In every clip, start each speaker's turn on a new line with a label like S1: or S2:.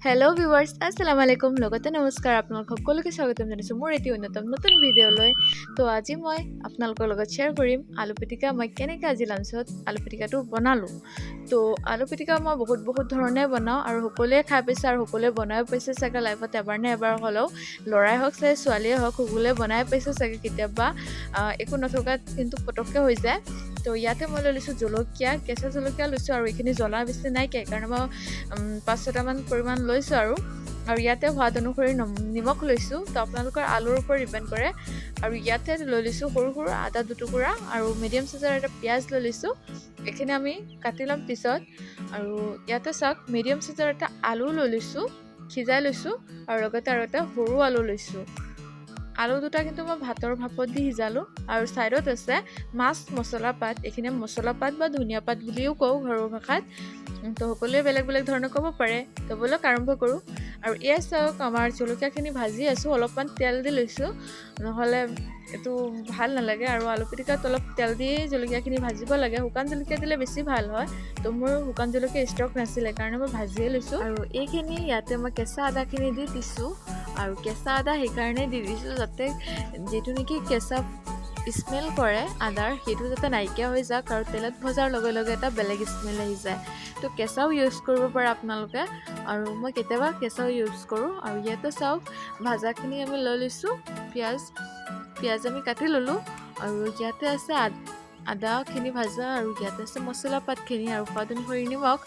S1: hello' viewers আসসালামু আলাইকুম লগতে নমস্কাৰ আপোনালোক সকলোকে স্বাগতম জনাইছোঁ মোৰ এটি অন্যতম নতুন ভিডিঅ'লৈ তো আজি মই আপোনালোকৰ লগত শ্বেয়াৰ কৰিম আলু পিটিকা মই কেনেকৈ আজি লাঞ্চত আলু পিটিকাটো বনালোঁ তো আলু পিটিকা মই বহুত ধৰণে বনাওঁ আৰু সকলোৱে খাই পাইছে আৰু সকলোৱে বনাই পাইছে চাগে লাইফত এবাৰ নে এবাৰ হ'লেও ল'ৰাই হওক চাই ছোৱালীয়ে হওক সকলোৱে বনাই পাইছে চাগে কেতিয়াবা একো নথকাত কিন্তু পটককৈ হৈ যায় তো ইয়াতে মই লৈ লৈছোঁ জলকীয়া কেঁচা জলকীয়া লৈছোঁ আৰু এইখিনি জ্বলা বেছি নাইকিয়া সেইকাৰণে মই 5-6টামান পৰিমাণ লৈছোঁ আৰু ইয়াতে সোৱাদ অনুসৰি নিমখ লৈছোঁ তো আপোনালোকৰ আলুৰ ওপৰত ডিপেণ্ড কৰে আৰু ইয়াতে লৈ লৈছোঁ সৰু সৰু আদা দুটুকুৰা আৰু মিডিয়াম চাইজৰ এটা পিঁয়াজ লৈ লৈছোঁ এইখিনি আমি কাটি ল'ম পিছত আৰু ইয়াতে চাওক মিডিয়াম চাইজৰ এটা আলু লৈ লৈছোঁ সিজাই লৈছোঁ আৰু লগতে আৰু এটা সৰু আলু লৈছোঁ আলু দুটা কিন্তু মই ভাতৰ ভাপত দি সিজালোঁ আৰু ছাইডত আছে মাছ মছলা পাত এইখিনি মছলা পাত বা ধনিয়া পাত বুলিও কওঁ ঘৰৰ ভাষাত তো সকলোৱে বেলেগ বেলেগ ধৰণে ক'ব পাৰে তো ব'লক আৰম্ভ কৰোঁ আৰু এয়া চাওক আমাৰ জলকীয়াখিনি ভাজি আছোঁ অলপমান তেল দি লৈছোঁ নহ'লে এইটো ভাল নালাগে আৰু আলু পিটিকাত অলপ তেল দি জলকীয়াখিনি ভাজিব লাগে শুকান জলকীয়া দিলে বেছি ভাল হয় তো মোৰ শুকান জলকীয়া ষ্টক নাছিলে কাৰণে মই ভাজিয়ে লৈছোঁ আৰু এইখিনি ইয়াতে মই কেঁচা আদাখিনি দি দিছোঁ আৰু কেঁচা আদা সেইকাৰণে দি দিছোঁ যাতে যিটো নেকি কেঁচা স্মেল কৰে আদাৰ সেইটো যাতে নাইকিয়া হৈ যাওক আৰু তেলত ভজাৰ লগে লগে এটা বেলেগ স্মেল আহি যায় তো কেঁচাও ইউজ কৰিব পাৰে আপোনালোকে আৰু মই কেতিয়াবা কেঁচাও ইউজ কৰোঁ আৰু ইয়াতে চাওক ভাজাখিনি আমি লৈ লৈছোঁ পিঁয়াজ আমি কাটি ল'লোঁ আৰু ইয়াতে আছে আদাখিনি ভাজা আৰু ইয়াতে আছে মছলা পাতখিনি আৰু সোৱাদ অনুসৰি নিমখ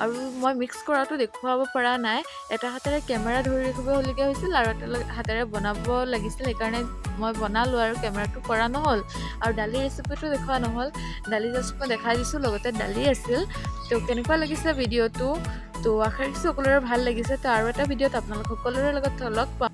S1: আৰু মই মিক্স কৰাটো দেখুৱাব পৰা নাই এটা হাতেৰে কেমেৰা ধৰি ৰাখিবলগীয়া হৈছিল আৰু এটা হাতেৰে বনাব লাগিছিল সেইকাৰণে মই বনালোঁ আৰু কেমেৰাটো কৰা নহ'ল আৰু দালি ৰেচিপিটো দেখুওৱা নহ'ল দালি জাষ্ট মই দেখাই দিছোঁ লগতে দালি আছিল তো কেনেকুৱা লাগিছে ভিডিঅ'টো তো আশা ৰাখিছোঁ সকলোৰে ভাল লাগিছে তো আৰু এটা ভিডিঅ'ত আপোনালোক সকলোৰে লগত লগ পাম